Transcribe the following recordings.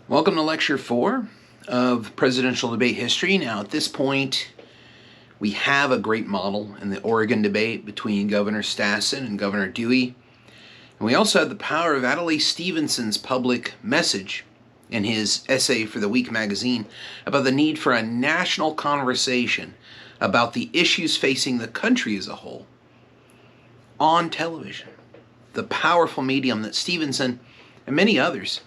Welcome to Lecture 4 of Presidential Debate History. Now, at this point, we have a great model in the Oregon debate between Governor Stassen and Governor Dewey. And we also have the power of Adlai Stevenson's public message in his essay for the Week magazine about the need for a national conversation about the issues facing the country as a whole on television. The powerful medium that Stevenson and many others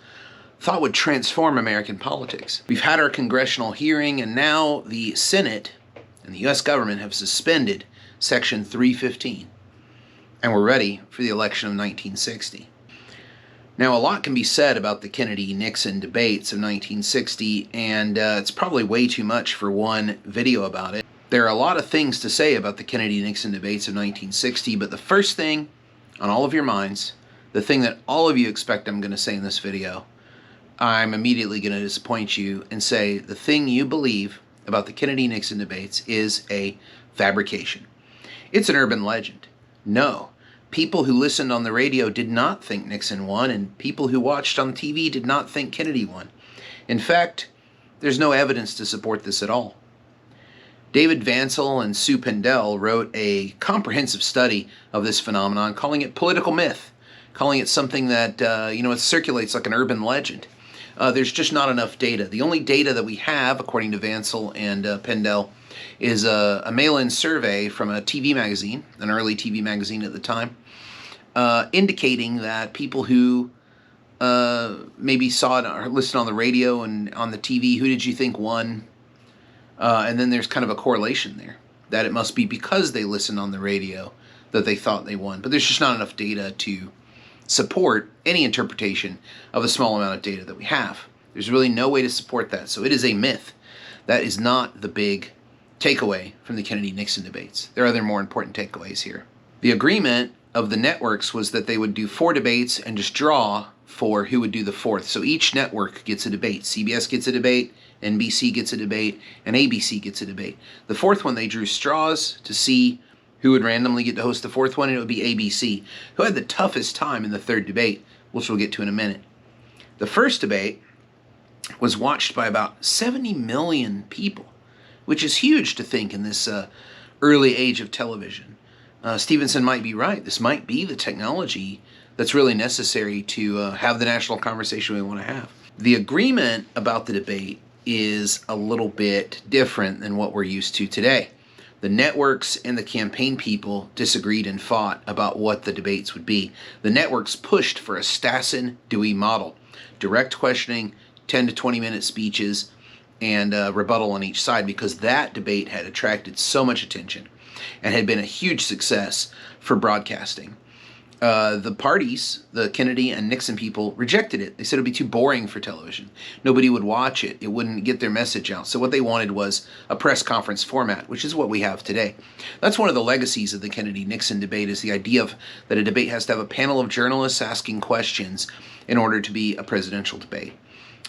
thought would transform American politics. We've had our congressional hearing, and now the Senate and the U.S. government have suspended Section 315, and we're ready for the election of 1960. Now, a lot can be said about the Kennedy-Nixon debates of 1960, and it's probably way too much for one video about it. There are a lot of things to say about the Kennedy-Nixon debates of 1960, but the first thing on all of your minds, the thing that all of you expect I'm going to say in this video, I'm immediately going to disappoint you and say the thing you believe about the Kennedy-Nixon debates is a fabrication. It's an urban legend. No, people who listened on the radio did not think Nixon won, and people who watched on TV did not think Kennedy won. In fact, there's no evidence to support this at all. David Vansel and Sue Pendel wrote a comprehensive study of this phenomenon, calling it political myth, calling it something that, it circulates like an urban legend. There's just not enough data. The only data that we have, according to Vansel and Pendel, is a mail-in survey from a TV magazine, an early TV magazine at the time, indicating that people who maybe saw it or listened on the radio and on the TV, who did you think won? And then there's kind of a correlation there, that it must be because they listened on the radio that they thought they won. But there's just not enough data to support any interpretation of a small amount of data that we have. There's really no way to support that. So it is a myth. That is not the big takeaway from the Kennedy-Nixon debates. There are other more important takeaways here. The agreement of the networks was that they would do 4 debates and just draw for who would do the 4th. So each network gets a debate. CBS gets a debate, NBC gets a debate, and ABC gets a debate. The 4th one, they drew straws to see who would randomly get to host the 4th one, and it would be ABC, who had the toughest time in the 3rd debate, which we'll get to in a minute. The first debate was watched by about 70 million people, which is huge to think in this early age of television. Stevenson might be right. This might be the technology that's really necessary to have the national conversation we want to have. The agreement about the debate is a little bit different than what we're used to today. The networks and the campaign people disagreed and fought about what the debates would be. The networks pushed for a Stassen-Dewey model. Direct questioning, 10 to 20 minute speeches, and rebuttal on each side, because that debate had attracted so much attention and had been a huge success for broadcasting. The parties, the Kennedy and Nixon people, rejected it. They said it would be too boring for television. Nobody would watch it. It wouldn't get their message out. So what they wanted was a press conference format, which is what we have today. That's one of the legacies of the Kennedy-Nixon debate, is the idea that a debate has to have a panel of journalists asking questions in order to be a presidential debate.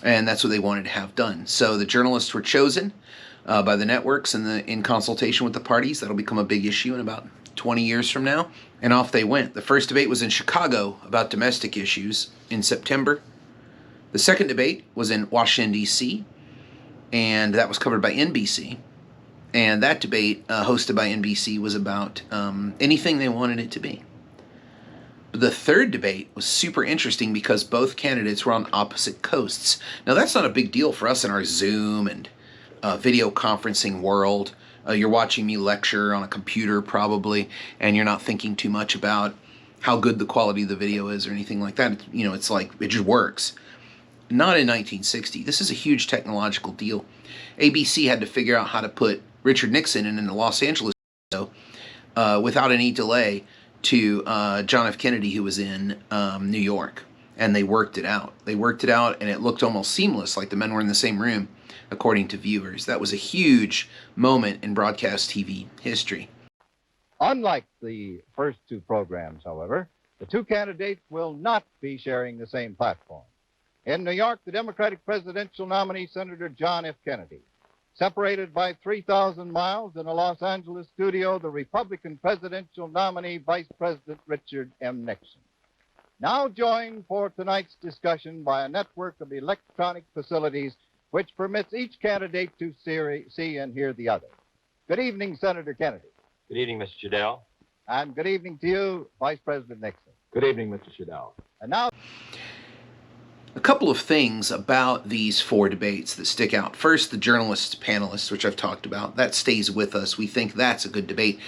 And that's what they wanted to have done. So the journalists were chosen by the networks and in consultation with the parties. That'll become a big issue in about 20 years from now, and off they went. The first debate was in Chicago about domestic issues in September. The second debate was in Washington, D.C., and that was covered by NBC. And that debate, hosted by NBC, was about anything they wanted it to be. But the third debate was super interesting because both candidates were on opposite coasts. Now, that's not a big deal for us in our Zoom and video conferencing world. You're watching me lecture on a computer probably, and you're not thinking too much about how good the quality of the video is or anything like that. It's like it just works. Not in 1960. This is a huge technological deal. ABC had to figure out how to put Richard Nixon in the Los Angeles without any delay to John F. Kennedy, who was in New York. And they worked it out. And it looked almost seamless, like the men were in the same room, according to viewers. That was a huge moment in broadcast TV history. Unlike the first 2 programs, however, the 2 candidates will not be sharing the same platform. In New York, the Democratic presidential nominee, Senator John F. Kennedy. Separated by 3,000 miles in a Los Angeles studio, the Republican presidential nominee, Vice President Richard M. Nixon. Now joined for tonight's discussion by a network of electronic facilities which permits each candidate to see and hear the other. Good evening, Senator Kennedy. Good evening, Mr. Shadell. And good evening to you, Vice President Nixon. Good evening, Mr. Shadell. And now, A couple of things about these four debates that stick out. First, the journalist panelists, which I've talked about. That stays with us. We think that's a good debate,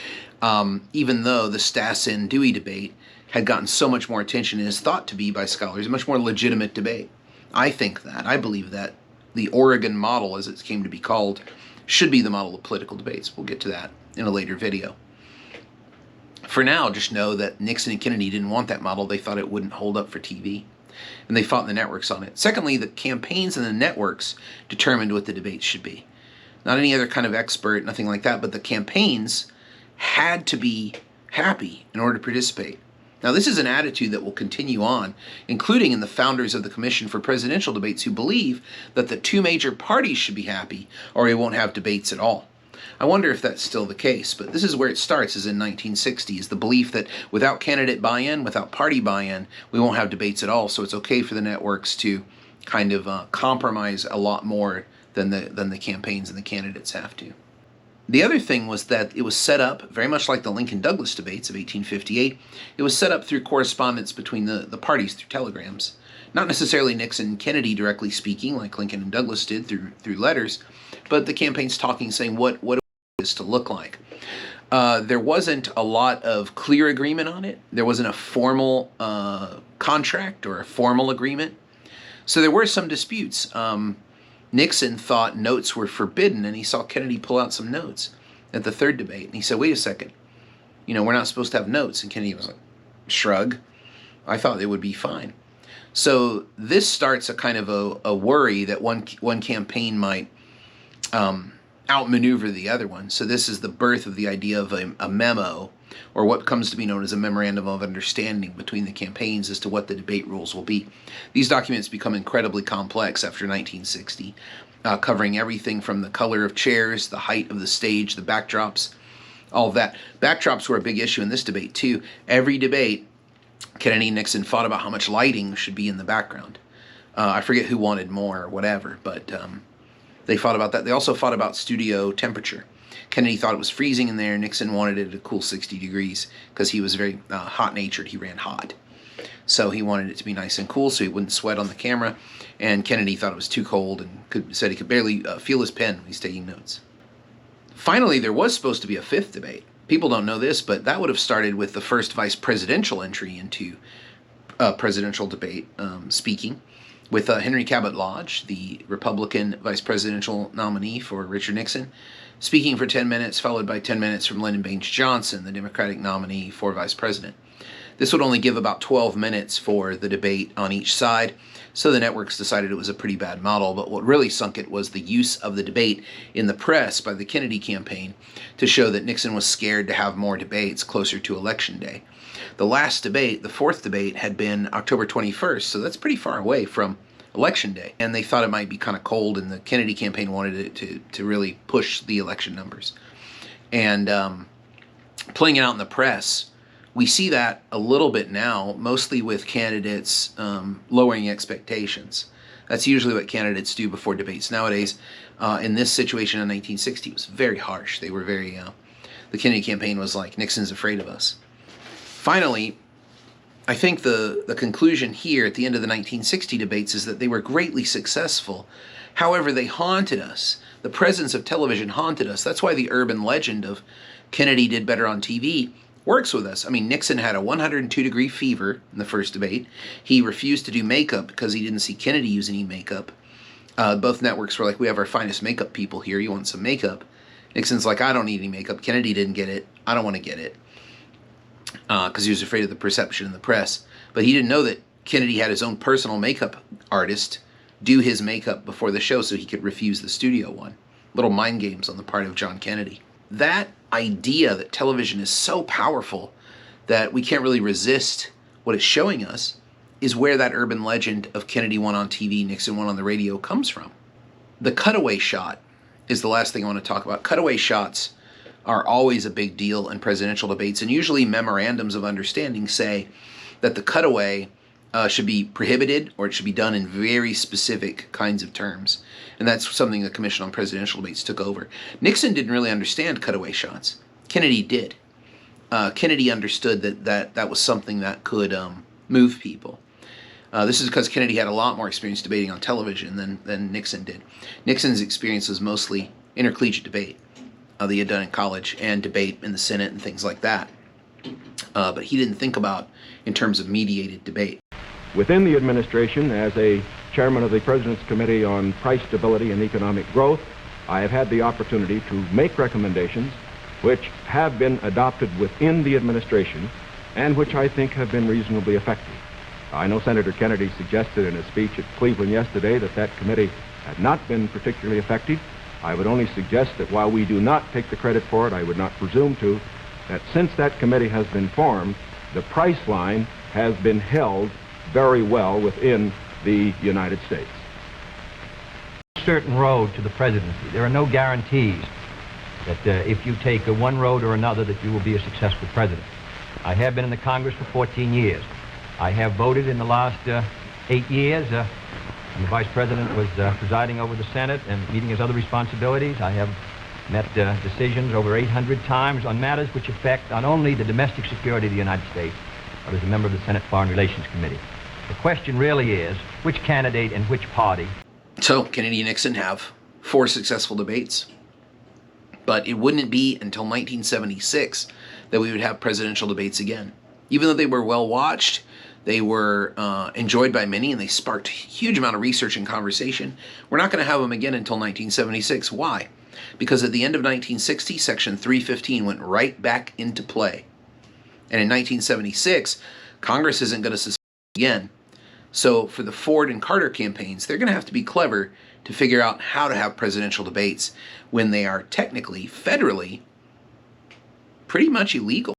even though the Stassen-Dewey debate had gotten so much more attention and is thought to be by scholars a much more legitimate debate. I think that. I believe that the Oregon model, as it came to be called, should be the model of political debates. We'll get to that in a later video. For now, just know that Nixon and Kennedy didn't want that model. They thought it wouldn't hold up for TV, and they fought the networks on it. Secondly, the campaigns and the networks determined what the debates should be. Not any other kind of expert, nothing like that, but the campaigns had to be happy in order to participate. Now, this is an attitude that will continue on, including in the founders of the Commission for Presidential Debates, who believe that the two major parties should be happy or we won't have debates at all. I wonder if that's still the case, but this is where it starts, is in 1960, is the belief that without candidate buy-in, without party buy-in, we won't have debates at all, so it's okay for the networks to kind of compromise a lot more than the campaigns and the candidates have to. The other thing was that it was set up, very much like the Lincoln-Douglas debates of 1858, it was set up through correspondence between the parties through telegrams. Not necessarily Nixon and Kennedy directly speaking, like Lincoln and Douglas did through letters, but the campaigns talking, saying what is to look like. There wasn't a lot of clear agreement on it. There wasn't a formal contract or a formal agreement. So there were some disputes. Nixon thought notes were forbidden, and he saw Kennedy pull out some notes at the third debate. And he said, wait a second, we're not supposed to have notes. And Kennedy was like, shrug. I thought they would be fine. So this starts a kind of a worry that one campaign might outmaneuver the other one. So this is the birth of the idea of a memo, or what comes to be known as a memorandum of understanding between the campaigns as to what the debate rules will be. These documents become incredibly complex after 1960, covering everything from the color of chairs, the height of the stage, the backdrops, all of that. Backdrops were a big issue in this debate too. Every debate, Kennedy and Nixon fought about how much lighting should be in the background. I forget who wanted more or whatever, but they fought about that. They also fought about studio temperature. Kennedy thought it was freezing in there. Nixon wanted it to cool 60 degrees because he was very hot-natured. He ran hot. So he wanted it to be nice and cool so he wouldn't sweat on the camera. And Kennedy thought it was too cold and said he could barely feel his pen when he's taking notes. Finally, there was supposed to be a fifth debate. People don't know this, but that would have started with the first vice presidential entry into presidential debate speaking, with Henry Cabot Lodge, the Republican vice presidential nominee for Richard Nixon, speaking for 10 minutes, followed by 10 minutes from Lyndon Baines Johnson, the Democratic nominee for vice president. This would only give about 12 minutes for the debate on each side, so the networks decided it was a pretty bad model, but what really sunk it was the use of the debate in the press by the Kennedy campaign to show that Nixon was scared to have more debates closer to Election Day. The last debate, the fourth debate, had been October 21st, so that's pretty far away from Election Day, and they thought it might be kind of cold, and the Kennedy campaign wanted it to really push the election numbers. And playing it out in the press, we see that a little bit now, mostly with candidates lowering expectations. That's usually what candidates do before debates nowadays. In this situation in 1960, it was very harsh. They were very, the Kennedy campaign was like, Nixon's afraid of us. Finally, I think the conclusion here at the end of the 1960 debates is that they were greatly successful. However, they haunted us. The presence of television haunted us. That's why the urban legend of Kennedy did better on TV works with us. I mean, Nixon had a 102-degree fever in the first debate. He refused to do makeup because he didn't see Kennedy use any makeup. Both networks were like, we have our finest makeup people here. You want some makeup? Nixon's like, I don't need any makeup. Kennedy didn't get it. I don't want to get it. Because he was afraid of the perception in the press. But he didn't know that Kennedy had his own personal makeup artist do his makeup before the show so he could refuse the studio one. Little mind games on the part of John Kennedy. That idea that television is so powerful that we can't really resist what it's showing us is where that urban legend of Kennedy won on TV, Nixon won on the radio comes from. The cutaway shot is the last thing I want to talk about. Cutaway shots are always a big deal in presidential debates, and usually memorandums of understanding say that the cutaway should be prohibited, or it should be done in very specific kinds of terms. And that's something the Commission on Presidential Debates took over. Nixon didn't really understand cutaway shots. Kennedy did. Kennedy understood that was something that could move people. This is because Kennedy had a lot more experience debating on television than Nixon did. Nixon's experience was mostly intercollegiate debate that he had done in college, and debate in the Senate and things like that. But he didn't think about in terms of mediated debate. Within the administration, as a chairman of the President's Committee on Price Stability and Economic Growth, I have had the opportunity to make recommendations which have been adopted within the administration and which I think have been reasonably effective. I know Senator Kennedy suggested in a speech at Cleveland yesterday that committee had not been particularly effective. I would only suggest that while we do not take the credit for it, I would not presume to, that since that committee has been formed, the price line has been held very well within the United States. Certain road to the presidency. There are no guarantees that if you take one road or another that you will be a successful president. I have been in the Congress for 14 years. I have voted in the last 8 years. When the Vice President was presiding over the Senate and meeting his other responsibilities. I have met decisions over 800 times on matters which affect not only the domestic security of the United States, but as a member of the Senate Foreign Relations Committee. The question really is, which candidate and which party? So, Kennedy and Nixon have 4 successful debates. But it wouldn't be until 1976 that we would have presidential debates again. Even though they were well watched, they were enjoyed by many, and they sparked a huge amount of research and conversation. We're not going to have them again until 1976. Why? Because at the end of 1960, Section 315 went right back into play. And in 1976, Congress isn't going to suspend again. So for the Ford and Carter campaigns, they're going to have to be clever to figure out how to have presidential debates when they are technically, federally, pretty much illegal.